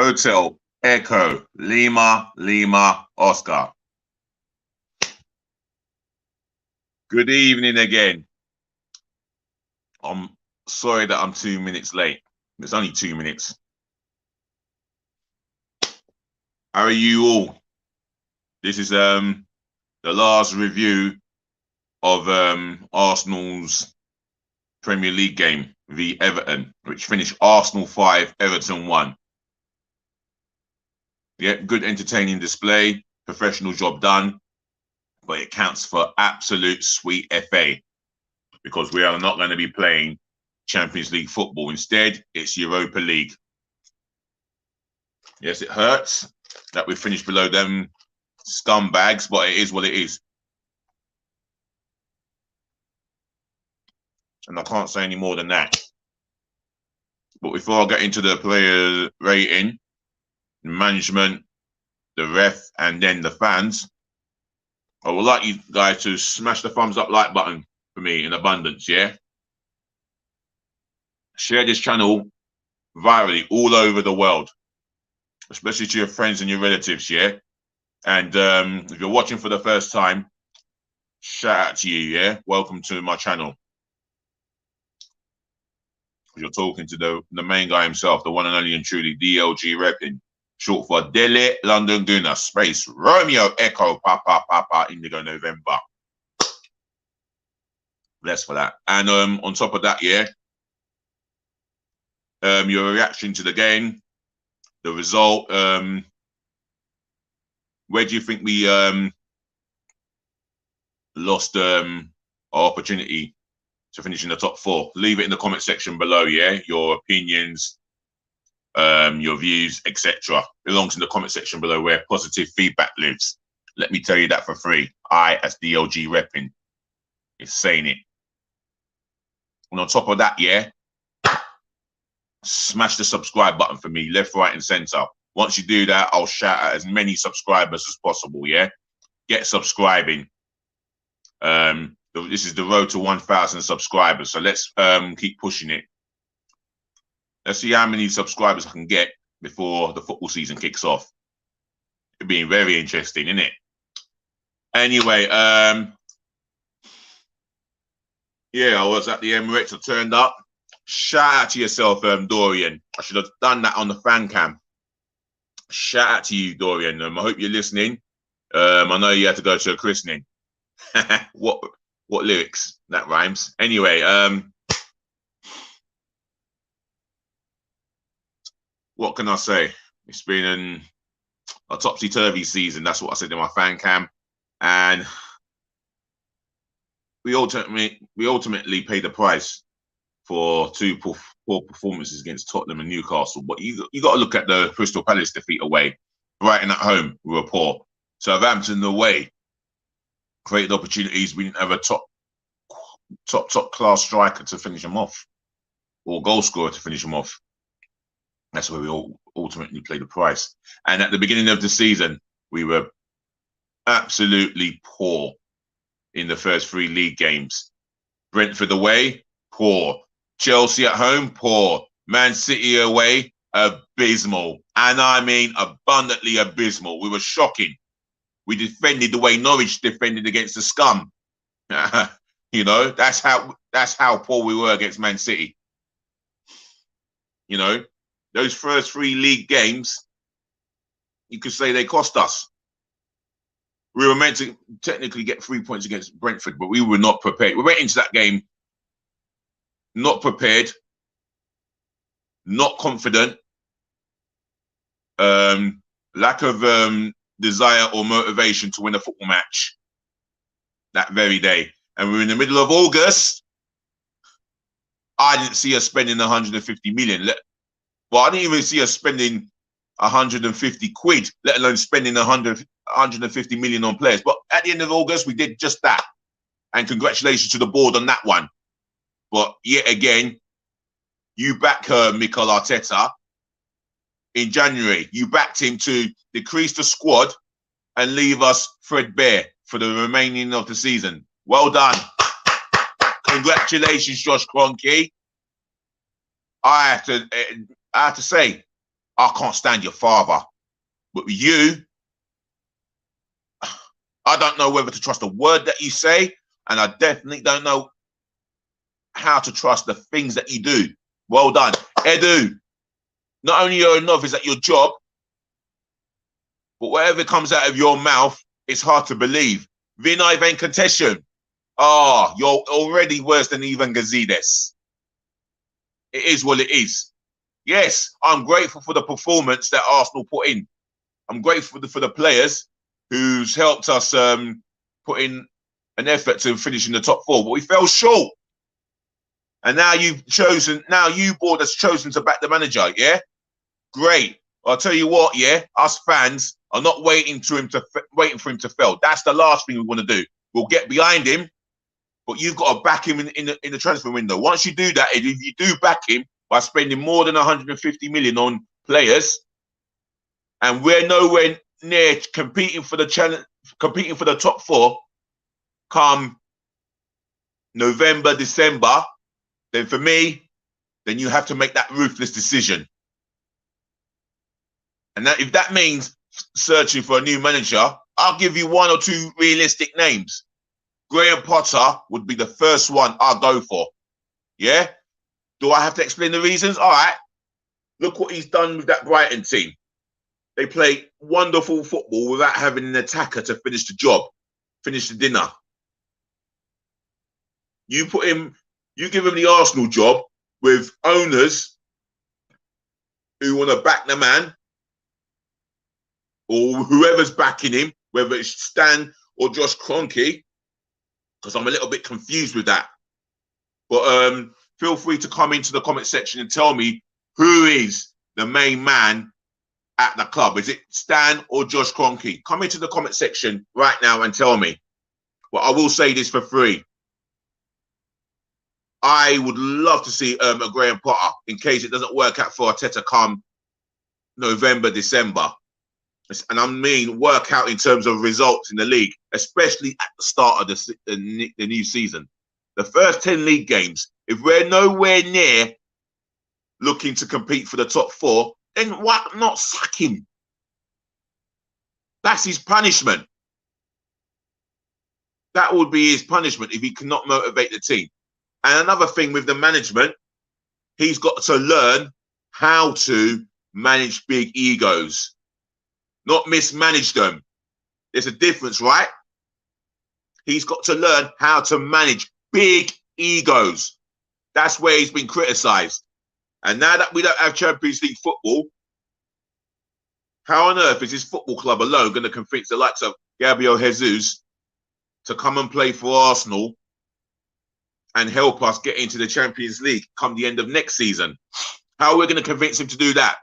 Hotel Echo Lima Oscar. Good evening again. I'm sorry that I'm 2 minutes late. It's only 2 minutes. How are you all? This is the last review of Arsenal's Premier League game v Everton, which finished Arsenal 5, Everton 1. Yeah, good entertaining display, professional job done, but it counts for absolute sweet FA because we are not going to be playing Champions League football. Instead, it's Europa League. Yes, it hurts that we finished below them scumbags, but it is what it is. And I can't say any more than that. But before I get into the player rating, management, the ref, and then the fans, I would like you guys to smash the thumbs up like button for me in abundance, yeah? Share this channel virally all over the world, especially to your friends and your relatives, yeah? And if you're watching for the first time, shout out to you, yeah? Welcome to my channel. You're talking to the main guy himself, the one and only and truly DLG repping, short for Delhi London Gooner, space Romeo Echo Papa Indigo November. Bless for that. And on top of that, yeah, your reaction to the game, the result, where do you think we lost our opportunity to finish in the top 4? Leave it in the comment section below, yeah? Your opinions, your views, etc. Belongs in the comment section below where positive feedback lives. Let me tell you that for free. I, as DLG repping, is saying it. And on top of that, yeah, smash the subscribe button for me, left, right, and center. Once you do that, I'll shout out as many subscribers as possible, yeah? Get subscribing. This is the road to 1,000 subscribers, so let's keep pushing it. Let's see how many subscribers I can get before the football season kicks off. It'll be very interesting, isn't it? Anyway, yeah, I was at the Emirates. I turned up. Shout out to yourself, Dorian. I should have done that on the fan cam. Shout out to you, Dorian. I hope you're listening. I know you had to go to a christening. What lyrics? That rhymes. Anyway, what can I say? It's been a topsy-turvy season. That's what I said in my fan cam. And we ultimately paid the price for two poor performances against Tottenham and Newcastle. But you got to look at the Crystal Palace defeat away. Brighton at home, we were poor. Southampton away, created opportunities. We didn't have a top class striker to finish them off, or goal scorer to finish them off. That's where we all ultimately played the price. And at the beginning of the season, we were absolutely poor in the first 3 league games. Brentford away, poor. Chelsea at home, poor. Man City away, abysmal. And I mean abundantly abysmal. We were shocking. We defended the way Norwich defended against the scum. You know, that's how poor we were against Man City. You know, those first 3 league games, you could say they cost us. We were meant to technically get 3 points against Brentford, but we were not prepared. We went into that game not prepared, not confident, lack of desire or motivation to win a football match that very day. And we're in the middle of August. I didn't see us spending 150 million. Well, I didn't even see us spending 150 quid, let alone spending 150 million on players. But at the end of August, we did just that. And congratulations to the board on that one. But yet again, you back Mikel Arteta in January. You backed him to decrease the squad and leave us threadbare for the remaining of the season. Well done. Congratulations, Josh Kroenke. I have to say, I can't stand your father. But with you, I don't know whether to trust a word that you say, and I definitely don't know how to trust the things that you do. Well done. Edu, not only are you a novice at your job, but whatever comes out of your mouth, it's hard to believe. Vinay Venkatesham. Ah, you're already worse than even Gazidis. It is what it is. Yes, I'm grateful for the performance that Arsenal put in. I'm grateful for the players who's helped us put in an effort to finish in the top four, but we fell short. And now you board has chosen to back the manager, yeah? Great. I'll tell you what, yeah, us fans are not waiting for him to fail. That's the last thing we want to do. We'll get behind him, but you've got to back him in the transfer window. Once you do that, if you do back him by spending more than 150 million on players, and we're nowhere near competing for the challenge, competing for the top four, come November, December, then for me, then you have to make that ruthless decision. And that if that means searching for a new manager, I'll give you one or two realistic names. Graham Potter would be the first one I'll go for. Yeah? Do I have to explain the reasons? All right. Look what he's done with that Brighton team. They play wonderful football without having an attacker to finish the job, finish the dinner. You give him the Arsenal job with owners who want to back the man, or whoever's backing him, whether it's Stan or Josh Kroenke, because I'm a little bit confused with that. But feel free to come into the comment section and tell me who is the main man at the club. Is it Stan or Josh Kroenke? Come into the comment section right now and tell me. But I will say this for free. I would love to see a Graham Potter in case it doesn't work out for Arteta come November, December. And I mean work out in terms of results in the league, especially at the start of the new season. The first 10 league games, if we're nowhere near looking to compete for the top four, then why not sack him? That's his punishment. That would be his punishment if he cannot motivate the team. And another thing with the management, he's got to learn how to manage big egos, not mismanage them. There's a difference, right? He's got to learn how to manage big egos. That's where he's been criticised. And now that we don't have Champions League football, how on earth is his football club alone going to convince the likes of Gabriel Jesus to come and play for Arsenal and help us get into the Champions League come the end of next season? How are we going to convince him to do that?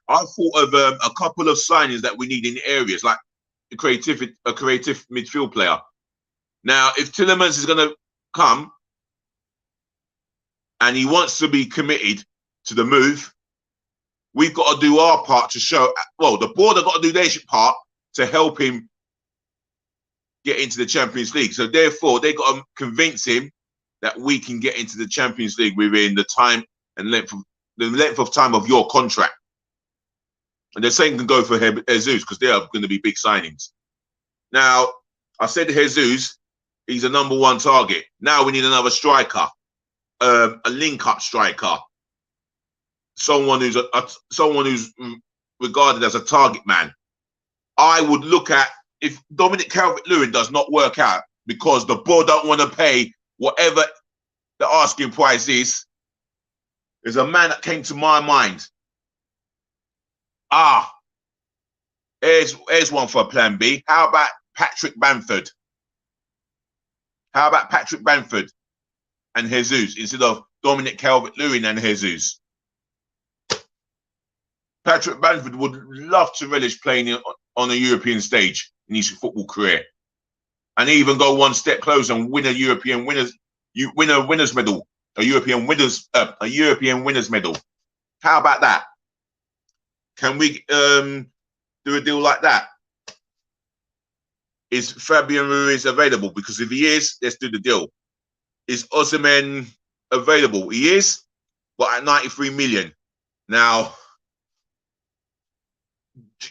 I thought of a couple of signings that we need in areas like a creative midfield player. Now, if Tielemans is going to come and he wants to be committed to the move, we've got to do our part to show, well, the board have got to do their part to help him get into the Champions League. So therefore, they've got to convince him that we can get into the Champions League within the time and length of time of your contract. And the same can go for Jesus because they are going to be big signings. Now, I said Jesus, he's a number one target. Now we need another striker, a link-up striker, someone who's regarded as a target man. I would look at if Dominic Calvert-Lewin does not work out because the board don't want to pay whatever the asking price is. There's a man that came to my mind. Here's one for plan B. How about Patrick Bamford? How about Patrick Bamford and Jesus instead of Dominic Calvert-Lewin and Jesus? Patrick Bamford would love to relish playing on a European stage in his football career, and even go one step closer and win a European winners medal, a European winners medal. How about that? Can we do a deal like that? Is Fabian Ruiz available? Because if he is, let's do the deal. Is Osimhen available? He is. but at 93 million. Now,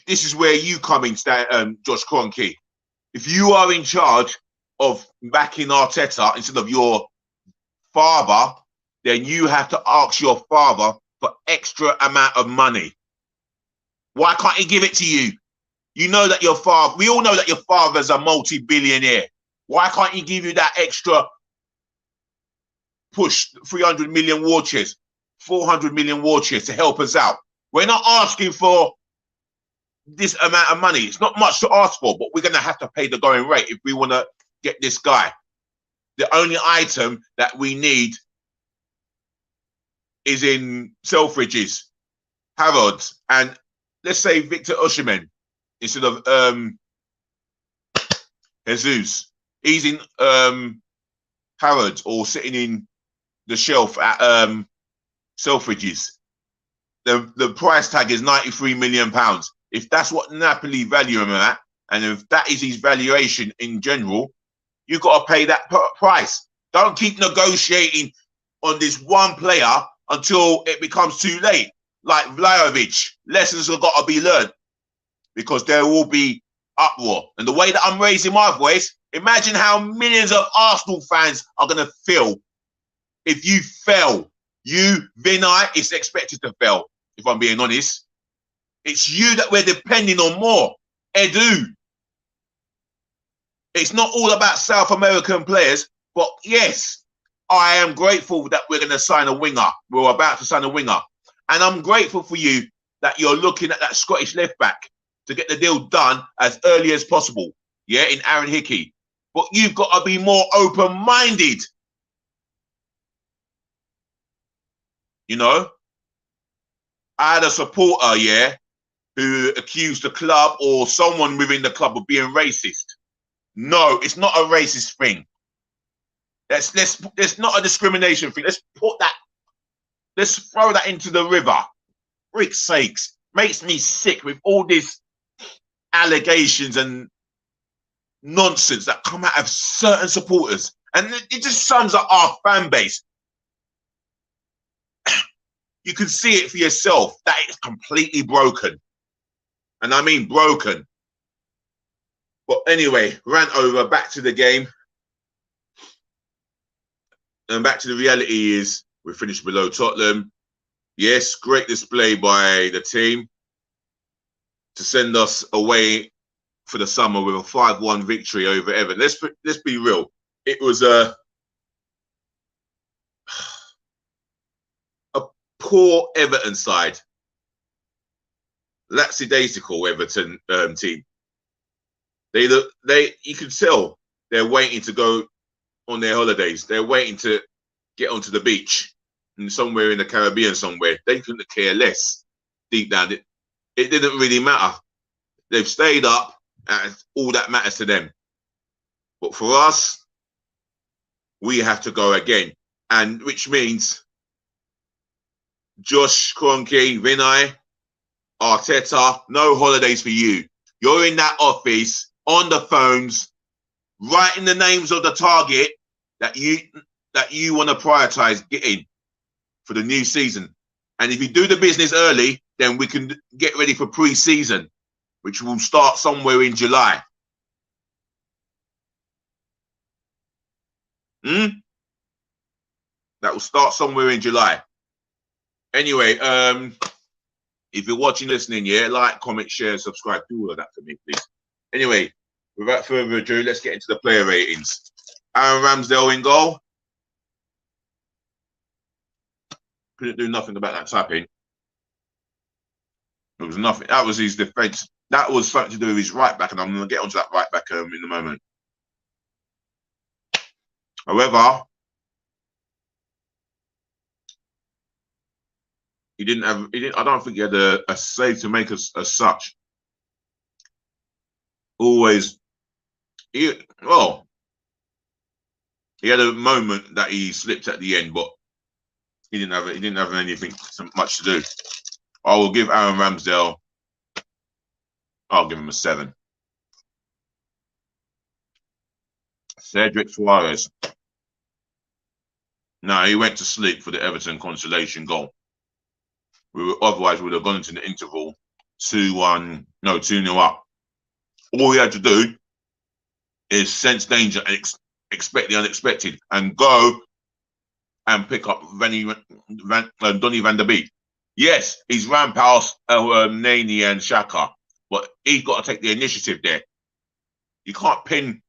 this is where you come in, Josh Kroenke. If you are in charge of backing Arteta instead of your father, then you have to ask your father for extra amount of money. Why can't he give it to you? You know that your father, we all know that your father's a multi-billionaire. Why can't he give you that extra push, 300 million war chest, 400 million war chest to help us out? We're not asking for this amount of money. It's not much to ask for, but we're going to have to pay the going rate if we want to get this guy. The only item that we need is in Selfridges, Harrods, and let's say Victor Osimhen instead of Jesus. He's in Harrods or sitting in the shelf at Selfridges. The price tag is £93 million. If that's what Napoli value him at, and if that is his valuation in general, you've got to pay that price. Don't keep negotiating on this one player until it becomes too late. Like Vlahovic, lessons have got to be learned because there will be uproar. And the way that I'm raising my voice, imagine how millions of Arsenal fans are going to feel if you fail. You, Vinay, is expected to fail, if I'm being honest. It's you that we're depending on more. Edu. It's not all about South American players, but yes, I am grateful that we're going to sign a winger. We're about to sign a winger. And I'm grateful for you that you're looking at that Scottish left back to get the deal done as early as possible. Yeah, in Aaron Hickey. But you've got to be more open-minded. You know? I had a supporter, yeah, who accused the club or someone within the club of being racist. No, it's not a racist thing. It's not a discrimination thing. Let's throw that into the river. Frick's sakes. Makes me sick with all these allegations and nonsense that come out of certain supporters. And it just sums up our fan base. You can see it for yourself that it's completely broken. And I mean broken. But anyway, rant over, back to the game. And back to the reality is we finished below Tottenham. Yes, great display by the team to send us away for the summer with a 5-1 victory over Everton. Let's be real. It was a poor Everton side. Lackadaisical Everton team. You can tell they're waiting to go on their holidays. They're waiting to get onto the beach and somewhere in the Caribbean somewhere. They couldn't care less. Deep down, it didn't really matter. They've stayed up, and all that matters to them. But for us, we have to go again, and which means Josh Kroenke, Vinay, Arteta, no holidays for you. You're in that office on the phones, writing the names of the target that you want to prioritize getting for the new season. And if you do the business early, then we can get ready for pre-season, which will start somewhere in July. That will start somewhere in July. Anyway, if you're watching, listening, yeah, like, comment, share, subscribe, do all of that for me, please. Anyway, without further ado, let's get into the player ratings. Aaron Ramsdale in goal. Couldn't do nothing about that tapping. There was nothing. That was his defense. That was something to do with his right back, and I'm going to get onto that right back in a moment. However, I don't think he had a save to make as such. Always, he had a moment that he slipped at the end, but he didn't have anything much to do. I will give Aaron Ramsdale. I'll give him a 7. Cedric Suarez. No, he went to sleep for the Everton consolation goal. Otherwise, we would have gone into the interval 2-1, no, 2-0 up. All he had to do is sense danger and expect the unexpected and go and pick up Donny van der Beek. Yes, he's ran past Nani and Xhaka, but he's got to take the initiative there. You can't pin.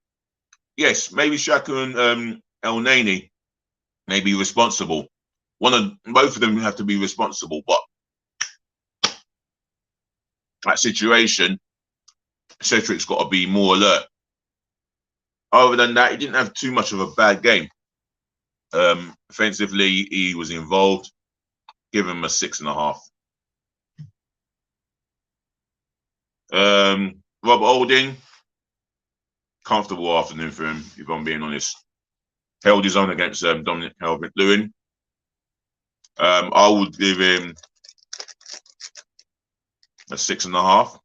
Yes, maybe Xhaka and El Nani may be responsible. Both of them have to be responsible, but that situation, Cedric's got to be more alert. Other than that, he didn't have too much of a bad game. Offensively, he was involved. Give him a 6.5. Robert Holding, comfortable afternoon for him, if I'm being honest. Held his own against Dominic Calvert-Lewin. I would give him a 6.5.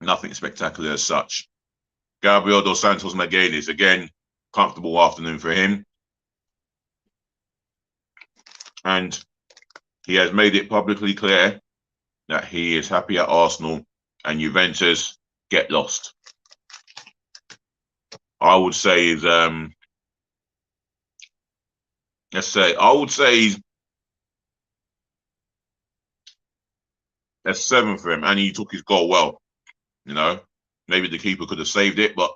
Nothing spectacular as such. Gabriel dos Santos Magalhães, again, comfortable afternoon for him. And he has made it publicly clear that he is happy at Arsenal and Juventus get lost. I would say is I would say he's a 7 for him, and he took his goal well. You know, maybe the keeper could have saved it, but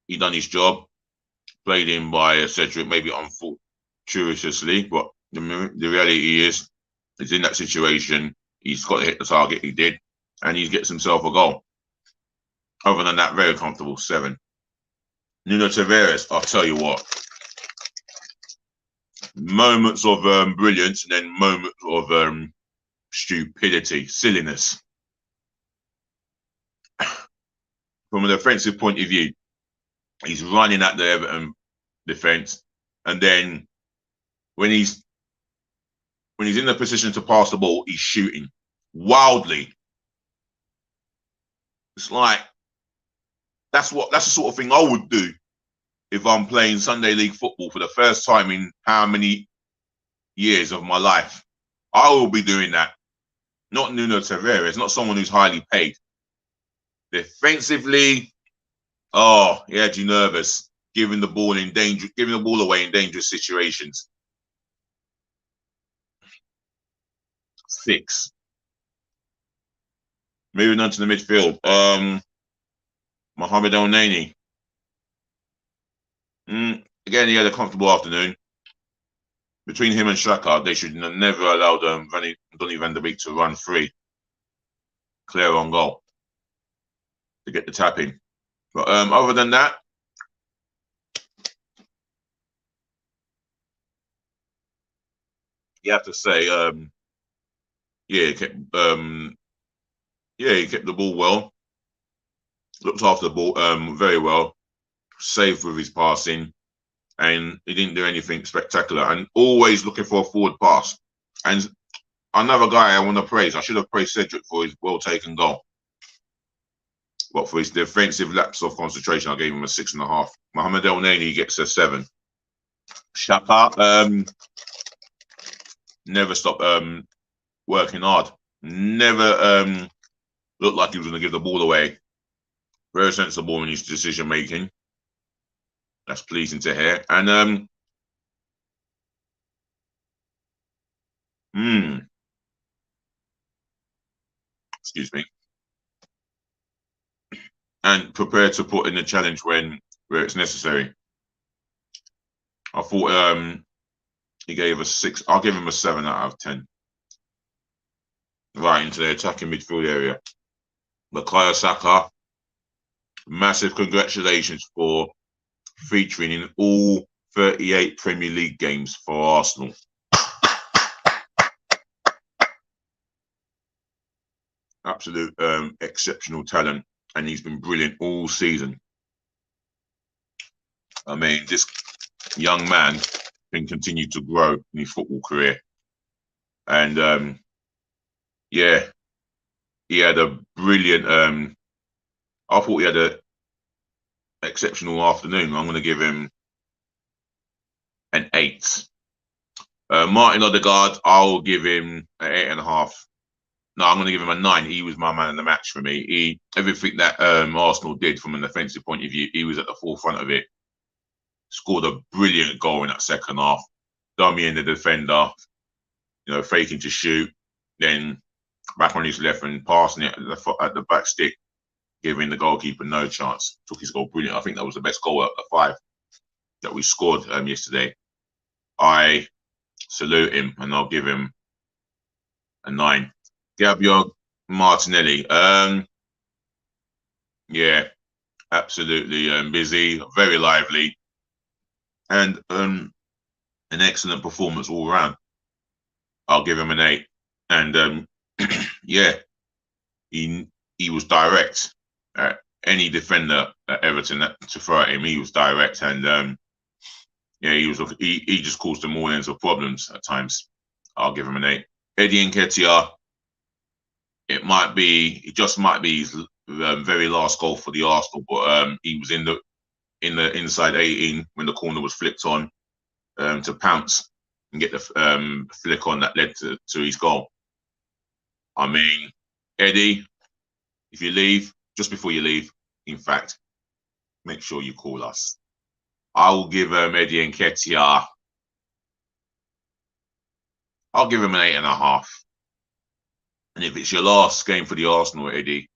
he done his job. Played in by Cedric, maybe unfortuitously, but the reality is, he's in that situation. He's got to hit the target. He did, and he gets himself a goal. Other than that, very comfortable 7. Nuno Tavares, I'll tell you what. Moments of brilliance and then moments of stupidity, silliness. From a defensive point of view, he's running at the Everton defense, and then when he's in the position to pass the ball, he's shooting wildly. It's like that's the sort of thing I would do if I'm playing Sunday League football for the first time in how many years of my life. I will be doing that. Not Nuno Tavares, not someone who's highly paid. Defensively, oh, he had you nervous, giving the ball away in dangerous situations. 6. Moving on to the midfield. Mohamed El Nani. Again, he had a comfortable afternoon. Between him and Xhaka, they should have never allowed Donny van der Beek to run free. Clear on goal to get the tap in. But other than that, you have to say, he kept the ball well, looked after the ball very well, saved with his passing, and he didn't do anything spectacular. And always looking for a forward pass. And another guy I want to praise, I should have praised Cedric for his well taken goal. But for his defensive lapse of concentration, I gave him a 6.5. Mohamed El Nani gets a 7. Xhaka never stopped working hard. Never looked like he was going to give the ball away. Very sensible in his decision making. That's pleasing to hear. And excuse me. And prepared to put in the challenge where it's necessary. I thought he gave a 6. I'll give him a 7 out of 10. Right into the attacking midfield area. Bukayo Saka, massive congratulations for featuring in all 38 Premier League games for Arsenal. Absolute exceptional talent, and he's been brilliant all season. I mean, this young man can continue to grow in his football career. And yeah, he had a brilliant I thought he had an exceptional afternoon. I'm going to give him an 8. Martin Odegaard, I'll give him an 8.5. No, I'm going to give him a 9. He was my man of the match for me. Everything that Arsenal did from an offensive point of view, he was at the forefront of it. Scored a brilliant goal in that second half. Dummy in the defender, faking to shoot, then back on his left and passing it at the back stick, giving the goalkeeper no chance. Took his goal brilliant. I think that was the best goal out of the 5 that we scored yesterday. I salute him and I'll give him a 9. Gabriel Martinelli. Yeah, absolutely busy, very lively, and an excellent performance all around. I'll give him an 8. And yeah, he was direct. Any defender at Everton to throw at him, he was direct, and yeah, he just caused them all ends of problems at times. I'll give him an 8. Eddie Nketiah. It just might be his very last goal for the Arsenal, but he was in the inside 18 when the corner was flicked on to pounce and get the flick on that led to his goal. I mean, Eddie, if you leave, just before you leave, in fact, make sure you call us. I will give Eddie Nketiah, I'll give him an 8.5. And if it's your last game for the Arsenal, Eddie,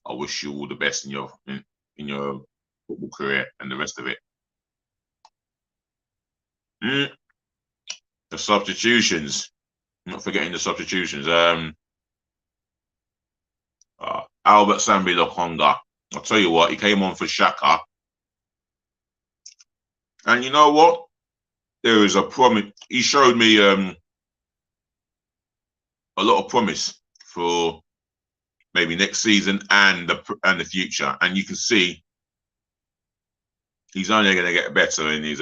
I wish you all the best in your football career and the rest of it. The substitutions. I'm not forgetting the substitutions. Albert Sambi Lokonga. I'll tell you what, he came on for Xhaka. And you know what? There is a promise. He showed me a lot of promise for maybe next season and the future. And you can see he's only going to get better in his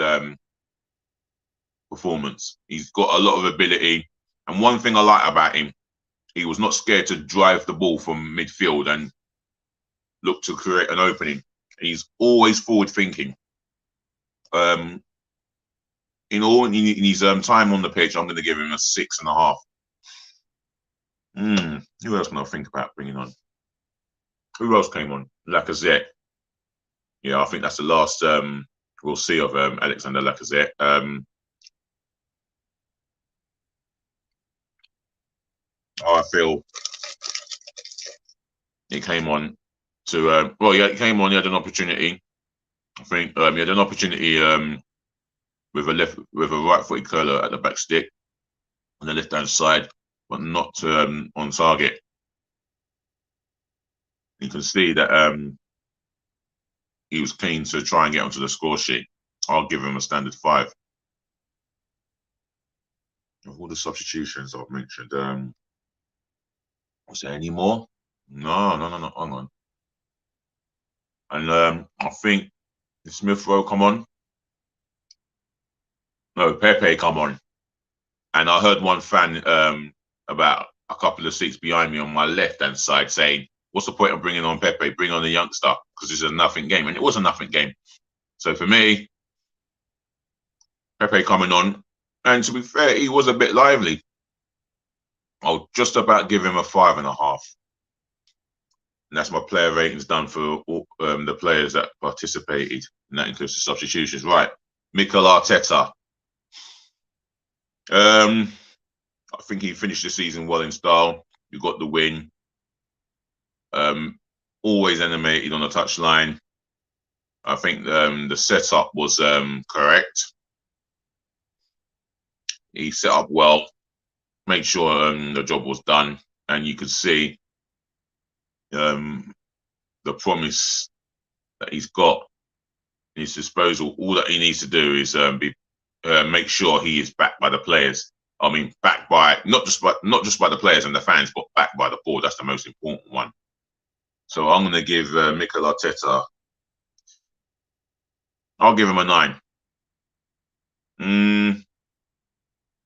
performance. He's got a lot of ability. And one thing I like about him, he was not scared to drive the ball from midfield and look to create an opening. He's always forward thinking. In his time on the pitch, I'm going to give him a 6.5. Who else can I think about bringing on? Who else came on? Lacazette. Yeah, I think that's the last we'll see of Alexander Lacazette. I feel he came on to he came on. He had an opportunity. I think he had an opportunity with a right-footed curler at the back stick on the left-hand side, but not on target. You can see that he was keen to try and get onto the score sheet. I'll give him a standard 5. Of all the substitutions I've mentioned, was there any more? No. Hang on. And I think Smith Rowe come on. No, Pepe come on. And I heard one fan about a couple of seats behind me on my left-hand side saying, what's the point of bringing on Pepe? Bring on the youngster, because it's a nothing game. And it was a nothing game. So for me, Pepe coming on. And to be fair, he was a bit lively. I'll just about give him a 5.5. And that's my player ratings done for all, the players that participated. And that includes the substitutions. Right. Mikel Arteta. I think he finished the season well in style. You got the win. Always animated on the touchline. I think the setup was correct. He set up well, made sure the job was done, and you could see the promise that he's got in his disposal. All that he needs to do is make sure he is backed by the players. I mean, backed by not just by the players and the fans, but backed by the board. That's the most important one. So I'm going to give Mikel Arteta. I'll give him a 9.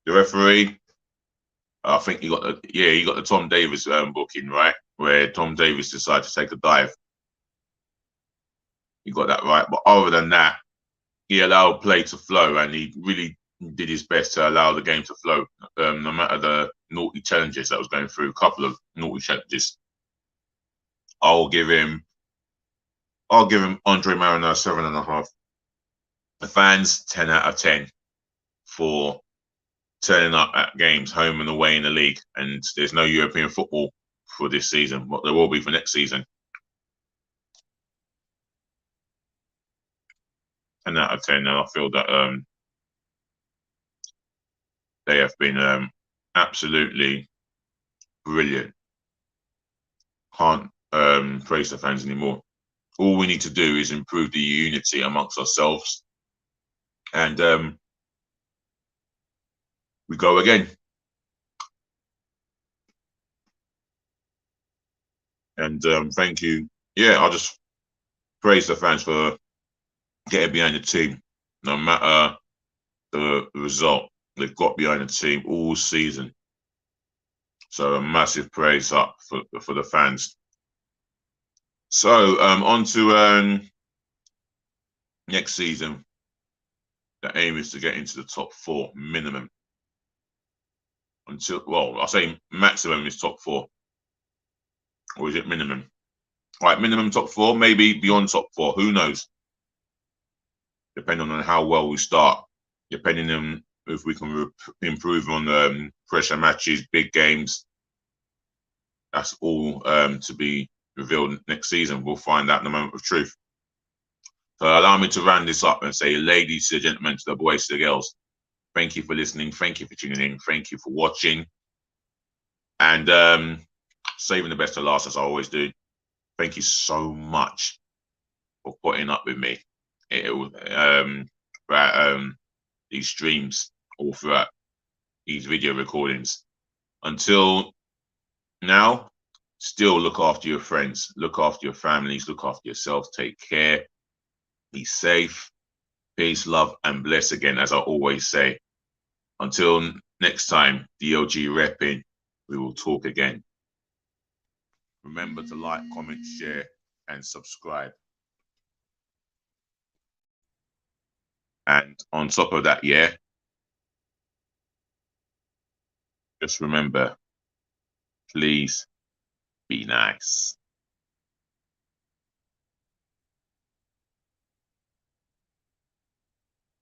The referee, I think he got the Tom Davies booking, right, where Tom Davies decided to take a dive. He got that right, but other than that, he allowed play to flow, and he really did his best to allow the game to flow, no matter the naughty challenges that was going through. A couple of naughty challenges. I'll give him. I'll give him Andre Mariner 7.5. The fans 10 out of 10 for turning up at games home and away in the league. And there's no European football for this season, but there will be for next season. 10 out of 10. And I feel that they have been absolutely brilliant. Can't praise the fans anymore. All we need to do is improve the unity amongst ourselves, and we go again. And thank you. Yeah, I'll just praise the fans for getting behind the team, no matter the result. They've got behind the team all season. So a massive praise up for the fans. So on to next season. The aim is to get into the top 4 minimum. I'll say maximum is top 4. Or is it minimum? All right, minimum top 4, maybe beyond top 4. Who knows? Depending on how well we start, depending on if we can improve on pressure matches, big games. That's all to be revealed next season. We'll find out in the moment of truth. So allow me to round this up and say, ladies and gentlemen, to the boys, to the girls, thank you for listening. Thank you for tuning in. Thank you for watching. And saving the best to last, as I always do. Thank you so much for putting up with me throughout these streams, all throughout these video recordings. Until now, still look after your friends, look after your families, look after yourself, take care, be safe, peace, love, and bless again, as I always say. Until next time, DLG repping, we will talk again. Remember to like, comment, share, and subscribe. And on top of that, yeah, just remember, please be nice.